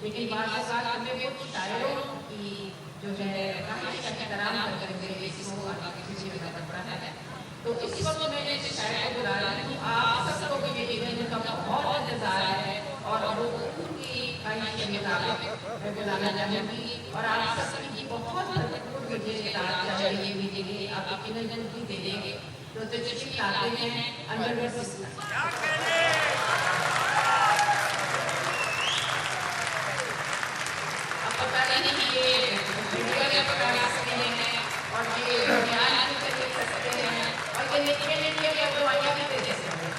لیکن بعض اوقات ہمیں کچھ شاعروں کی جو ہے کہانی کا احترام کر کے اس کو آگے پیچھے کرنا پڑتا ہے. تو اس وقت میں نے شاعر کو بلا رہا ہوں. آپ سب کو یہ ایونٹ کا بہت انتظار ہے اور وہ ان کی کہانی کے مطابق میں بلانا چاہوں گی اور آپ سب کی بہت مجھے چاہیے بھی کے لیے آپ یقیناً بھی دے دیں گے. تو تشریف لاتے ہیں انڈر سسٹم. پتہ نہیں کہ یہ ویڈیو میں پکڑا سکتے ہیں اور یہ بیان بھی کر سکتے ہیں اور یہ لکھنے کے لیے دوائیاں بھی دے سکتے ہیں.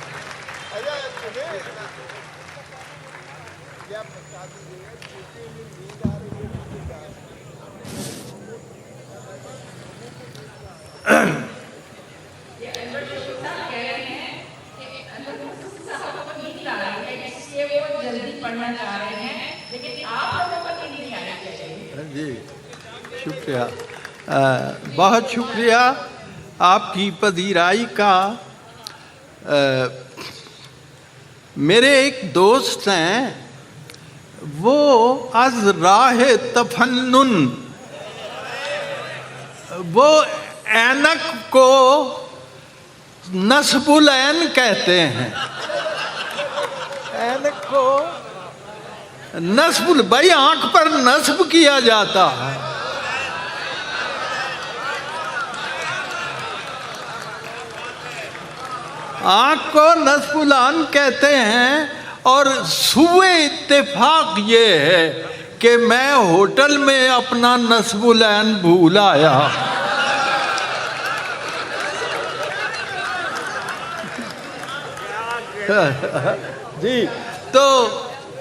یہ انور صاحب کہہ رہے ہیں کہ انور صاحب کو نیند آ رہی ہے اس لیے وہ جلدی پڑھنا چاہ رہے ہیں لیکن آپ لوگوں کو نیند نہیں آنا چاہیے. جی شکریہ, بہت شکریہ آپ کی پذیرائی کا. میرے ایک دوست ہیں, وہ از راہ تفنن وہ اینک کو نصب العین کہتے ہیں. اینک کو نصب بھائی آنکھ پر نصب کیا جاتا ہے. آنکھ کو نصب العین کہتے ہیں. اور سوء اتفاق یہ ہے کہ میں ہوٹل میں اپنا نصب العین بھول آیا. جی تو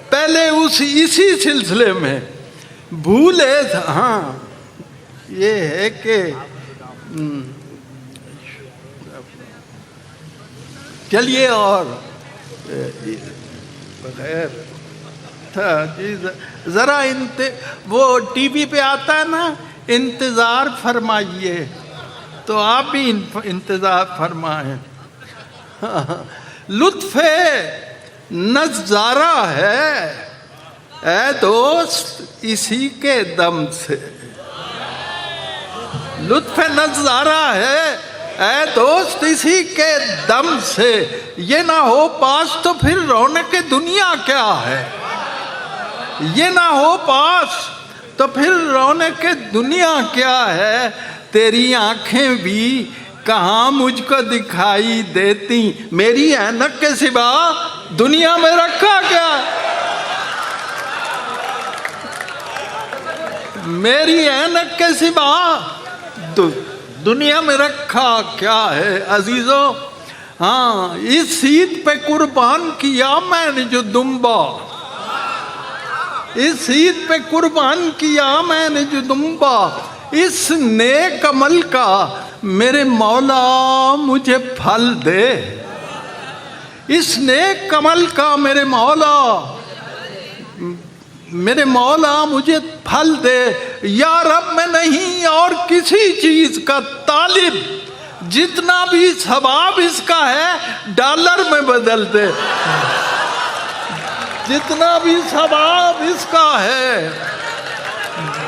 پہلے اسی سلسلے میں بھولے. ہاں یہ ہے کہ چلیے اور بغیر جی ذرا وہ ٹی وی پہ آتا ہے نا, انتظار فرمائیے, تو آپ بھی انتظار فرمائیں. لطف نظارہ ہے اے دوست اسی کے دم سے. لطف نظارہ ہے اے دوست اسی کے دم سے. یہ نہ ہو پاس تو پھر رونق دنیا کیا ہے. یہ نہ ہو پاس تو پھر رونق دنیا کیا ہے. تیری آنکھیں بھی کہاں مجھ کو دکھائی دیتی. میری اینک کے سوا دنیا میں رکھا کیا. میری اینک کے سوا دنیا میں رکھا کیا ہے. عزیزو ہاں اس عید پہ قربان کیا میں نے جو دمبا. اس عید پہ قربان کیا میں نے جو دمبا. اس نیک عمل کا میرے مولا مجھے پھل دے. اس نیک عمل کا میرے مولا مجھے پھل دے. یا رب میں نہیں اور کسی چیز کا طالب, جتنا بھی ثواب اس کا ہے ڈالر میں بدل دے. جتنا بھی ثواب اس کا ہے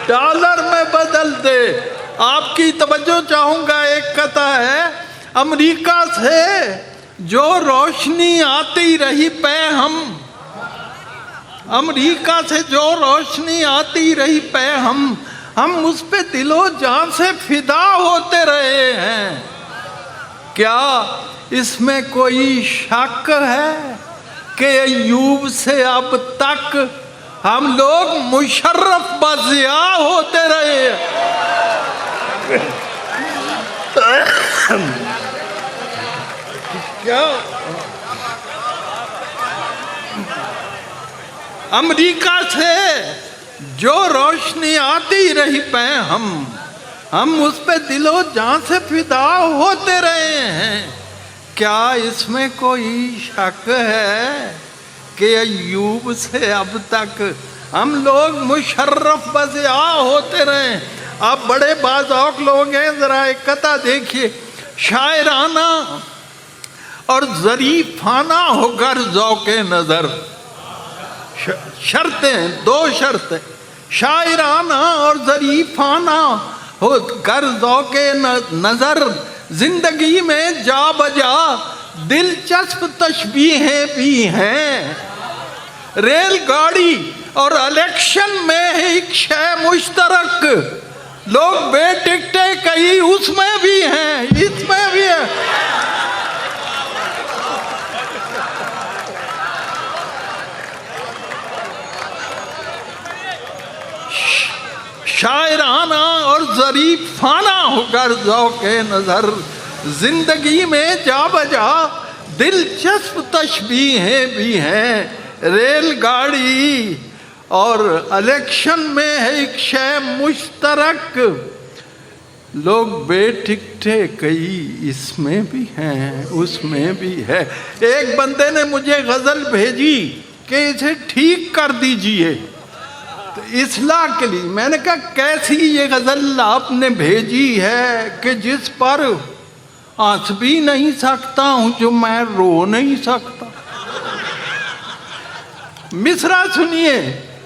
ڈالر میں بدل دے. آپ کی توجہ چاہوں گا, ایک قطعہ ہے. امریکہ سے جو روشنی آتی رہی پہ ہم, امریکہ سے جو روشنی آتی رہی پہ ہم اس پہ دل و جان سے فدا ہوتے رہے ہیں. کیا اس میں کوئی شک ہے کہ ایوب سے اب تک ہم لوگ مشرف بضیاء ہوتے رہے ہیں. کیا امریکہ سے جو روشنی آتی رہی پہ ہم اس پہ دل و جان سے فدا ہوتے رہے ہیں. کیا اس میں کوئی شک ہے کہ ایوب سے اب تک ہم لوگ مشرف بضیاء ہوتے رہے. آپ بڑے باذوق لوگ ہیں، ذرا ایک قطعہ دیکھیے، شاعرانہ اور ظریفانہ ہو کر ذوق نظر، شرطیں، دو شرطیں، شاعرانہ اور ظریفانہ ہو کر ذوق نظر، زندگی میں جا بجا دلچسپ تشبیہیں بھی ہیں، ریل گاڑی اور الیکشن میں ایک شے مشترک، لوگ بے ٹکٹیں کئی اس میں بھی ہیں، اس میں بھی ہیں۔ شاعرانہ اور ظریفانہ ہو کر ذوق نظر، زندگی میں جا بجا دلچسپ تشبیہیں بھی ہیں، ریل گاڑی اور الیکشن میں ہے ایک شے مشترک، لوگ بے ٹکٹے کئی اس میں بھی ہیں، اس میں بھی ہے۔ ایک بندے نے مجھے غزل بھیجی کہ اسے ٹھیک کر دیجئے تو اصلاح کے لیے، میں نے کہا کیسی یہ غزل آپ نے بھیجی ہے کہ جس پر ہنس بھی نہیں سکتا ہوں جو میں رو نہیں سکتا۔ مصرع سنیے،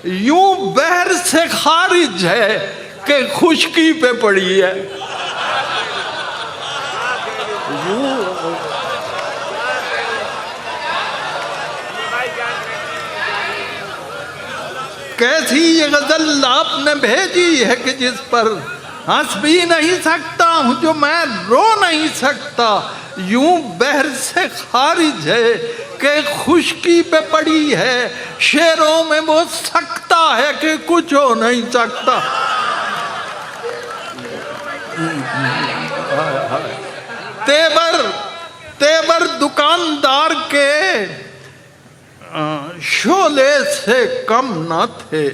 یوں بحر سے خارج ہے کہ خشکی پہ پڑی ہے، کیسی یہ غزل آپ نے بھیجی ہے کہ جس پر ہنس بھی نہیں سکتا ہوں جو میں رو نہیں سکتا، یوں بحر سے خارج ہے کہ خشکی پہ پڑی ہے، شعروں میں وہ سکتا ہے کہ کچھ ہو نہیں سکتا۔ تیور دکاندار کے شعلے سے کم نہ تھے،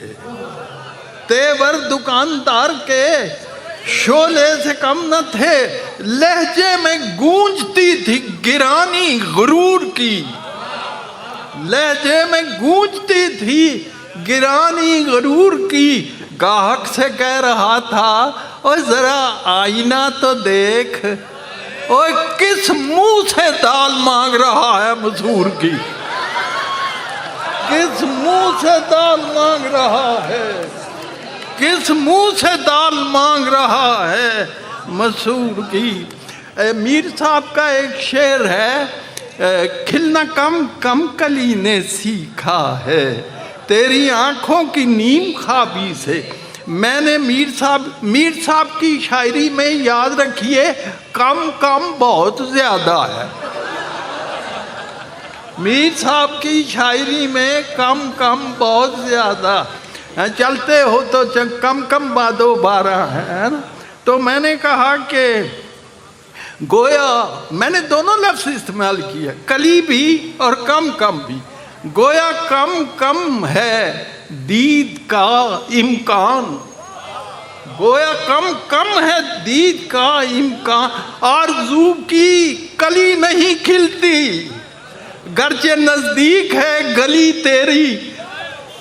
تیور دکاندار کے شعلے سے کم نہ تھے، لہجے میں گونجتی تھی گرانی غرور کی، لہجے میں گونجتی تھی گرانی غرور کی، گاہک سے کہہ رہا تھا اوہ ذرا آئینہ تو دیکھ، اوہ کس منہ سے دال مانگ رہا ہے مسحور کی، کس منہ سے دال مانگ رہا ہے، کس منہ سے دال مانگ رہا ہے مسحور کی۔ میر صاحب کا ایک شعر ہے، کھلنا کم کم کلی نے سیکھا ہے تیری آنکھوں کی نیم خوابی سے۔ میں نے میر صاحب کی شاعری میں یاد رکھیے کم کم بہت زیادہ ہے، میر صاحب کی شاعری میں کم کم بہت زیادہ، چلتے ہو تو کم کم بادو بارہ ہے نا۔ تو میں نے کہا کہ گویا، میں نے دونوں لفظ استعمال کیا، کلی بھی اور کم کم بھی، گویا کم کم ہے دید کا امکان، گویا کم کم ہے دید کا امکان، آرزو کی کلی نہیں کھلتی گرچہ نزدیک ہے گلی تیری،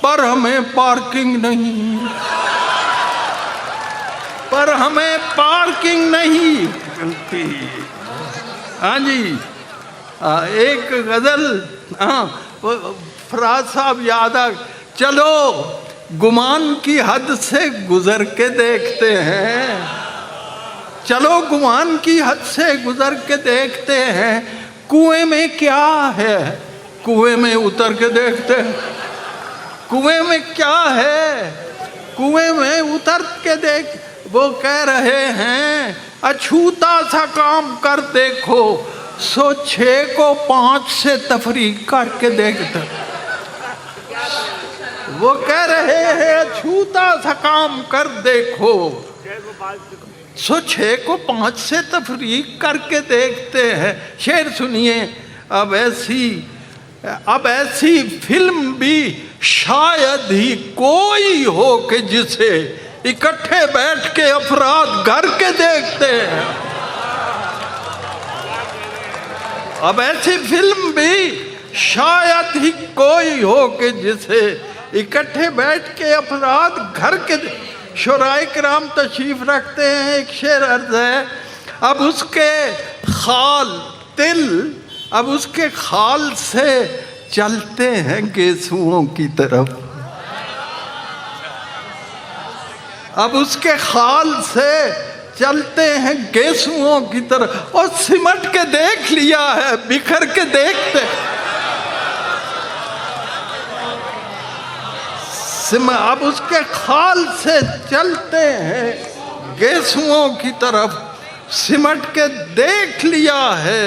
پر ہمیں پارکنگ نہیں، پر ہمیں پارکنگ نہیں ملتی۔ ہاں جی، ایک غزل، فراز صاحب یاد آ، چلو گمان کی حد سے گزر کے دیکھتے ہیں، چلو گمان کی حد سے گزر کے دیکھتے ہیں، کنویں میں کیا ہے کنویں میں اتر کے دیکھتے ہیں، کنویں میں کیا ہے کنویں میں اتر کے دیکھ، وہ کہہ رہے ہیں اچھوتا سا کام کر دیکھو 106 کو 5 سے تفریق کر کے دیکھتے، وہ کہہ رہے ہیں اچھوتا سا کام کر دیکھو 106 کو 5 سے تفریق کر کے دیکھتے ہیں۔ شعر سنیے، اب ایسی فلم بھی شاید ہی کوئی ہو کہ جسے اکٹھے بیٹھ کے افراد گھر کے دیکھتے ہیں، اب ایسی فلم بھی شاید ہی کوئی ہو کہ جسے اکٹھے بیٹھ کے افراد گھر کے شورائے کرام تشریف رکھتے ہیں. ایک شعر عرض ہے، اب اس کے خال تل، اب اس کے خال سے چلتے ہیں گیسوؤں کی طرف. اب اس کے خال سے چلتے ہیں گیسوؤں کی طرف. اور سمٹ کے دیکھ لیا ہے، بکھر کے دیکھتے. اب اس کے خال سے چلتے ہیں گیسوؤں کی طرف. سمٹ کے دیکھ لیا ہے،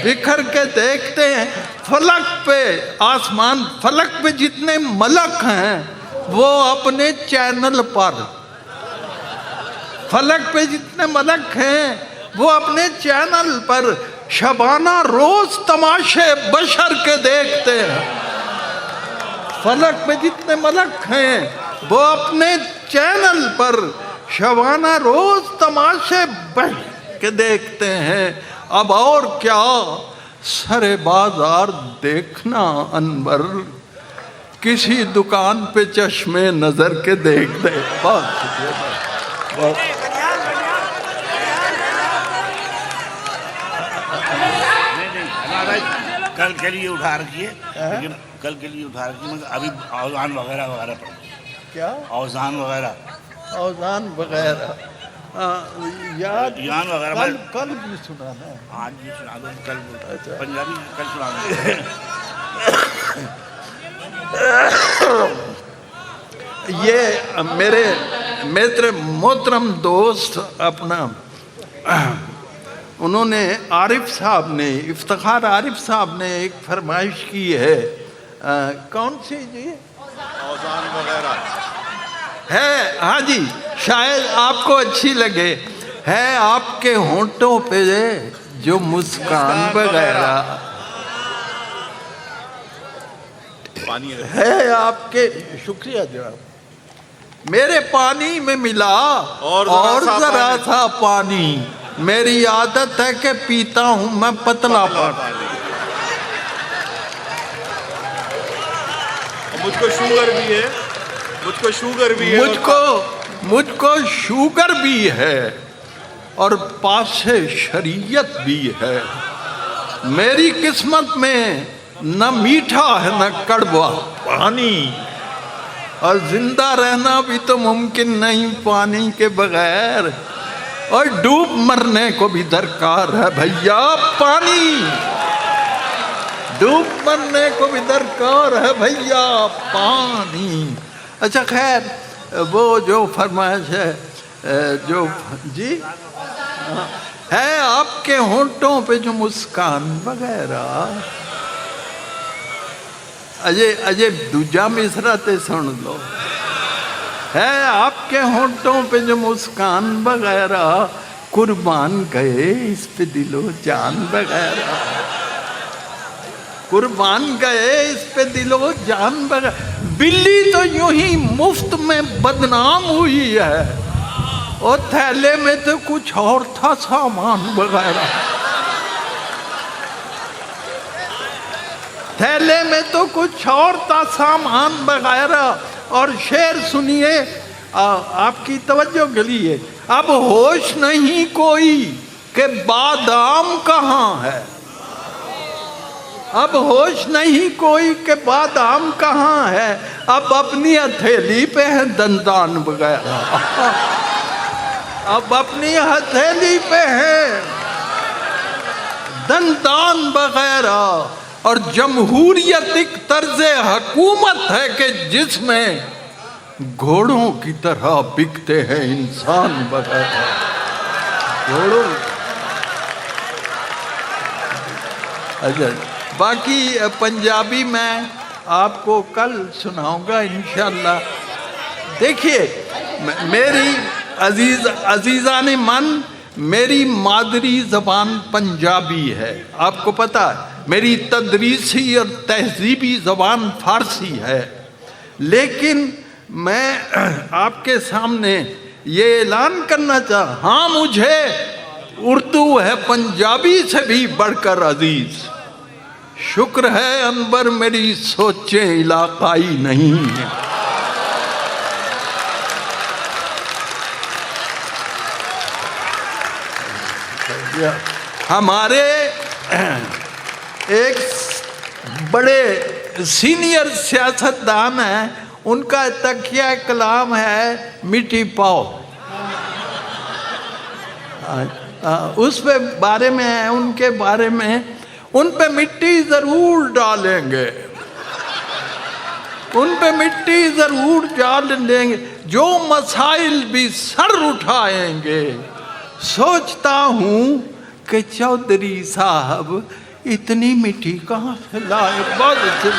بکھر کے دیکھتے ہیں. فلک پہ، آسمان فلک پہ جتنے ملک ہیں وہ اپنے چینل پر، فلک پہ جتنے ملک ہیں وہ اپنے چینل پر شبانہ روز تماشے بشر کے دیکھتے ہیں. فلک پہ جتنے ملک ہیں وہ اپنے چینل پر شبانہ روز تماشے بشر کے دیکھتے ہیں. اب اور کیا سر بازار دیکھنا انور، کسی دکان پہ چشمے نظر کے دیکھ دے. کل کے لیے اٹھا رکھیے، لیکن کل کے لیے اٹھا رکھیے، مگر ابھی اوزان وغیرہ وغیرہ پڑھ. کیا اوزان وغیرہ، اوزان وغیرہ یاد یان وغیرہ کل بھی سنانا ہے. آج بھی سنا دو، کل اچھا. پنجابی کل سنا دو. یہ میرے محترم دوست اپنا، انہوں نے عارف صاحب نے، افتخار عارف صاحب نے ایک فرمائش کی ہے. کون سی جی؟ اوزان وغیرہ ہے. ہاں جی، شاید آپ کو اچھی لگے. ہے آپ کے ہونٹوں پہ جو مسکان وغیرہ، پانی ہے آپ کے. شکریہ جناب. میرے پانی میں ملا اور ذرا سا پانی. میری عادت ہے کہ پیتا ہوں میں پتلا پانی. مجھ کو شوگر بھی ہے، مجھ کو شوگر بھی ہے، مجھ کو شوگر بھی ہے اور پاس شریعت بھی ہے. میری قسمت میں نہ میٹھا ہے نہ کڑوا پانی، اور زندہ رہنا بھی تو ممکن نہیں پانی کے بغیر، اور ڈوب مرنے کو بھی درکار ہے بھیا پانی. ڈوب مرنے کو بھی درکار ہے بھیا پانی. اچھا خیر، وہ جو فرمائش ہے جو جی ہے آپ کے ہونٹوں پہ جو مسکان وغیرہ. اجے دوجا مصرع تے سن لو. ہے آپ کے ہونٹوں پہ جو مسکان وغیرہ، قربان گئے اس پہ دل و جان وغیرہ. قربان گئے اس پہ دل و جان وغیرہ. بلی تو یوں ہی مفت میں بدنام ہوئی ہے، اور تھیلے میں تو کچھ اور تھا سامان وغیرہ. تھیلے میں تو کچھ اور تھا سامان وغیرہ. اور شعر سنیے آپ کی توجہ کے لیے. اب ہوش نہیں کوئی کہ بادام کہاں ہے. اب ہوش نہیں کوئی کہ بادام کہاں ہے. اب اپنی ہتھیلی پہ ہے دندان وغیرہ. اب اپنی ہتھیلی پہ ہے دندان وغیرہ. اور جمہوریت ایک طرز حکومت ہے کہ جس میں گھوڑوں کی طرح بکتے ہیں انسان وغیرہ. گھوڑوں. اچھا، باقی پنجابی میں آپ کو کل سناؤں گا انشاءاللہ. دیکھیے میری عزیزان من، میری مادری زبان پنجابی ہے. آپ کو پتہ ہے میری تدریسی اور تہذیبی زبان فارسی ہے، لیکن میں آپ کے سامنے یہ اعلان کرنا چاہتا ہوں، ہاں مجھے اردو ہے پنجابی سے بھی بڑھ کر عزیز. شکر ہے انور میری سوچیں علاقائی نہیں ہیں. ہمارے ایک بڑے سینئر سیاستدان ہیں، ان کا تکیہ کلام ہے مٹی پاؤ، اس پہ بارے میں ہے، ان کے بارے میں ان پہ مٹی ضرور ڈالیں گے، ان پہ مٹی ضرور ڈال دیں گے، جو مسائل بھی سر اٹھائیں گے۔ سوچتا ہوں کہ چودھری صاحب اتنی مٹی کہاں سے لائے؟ بہت اچھے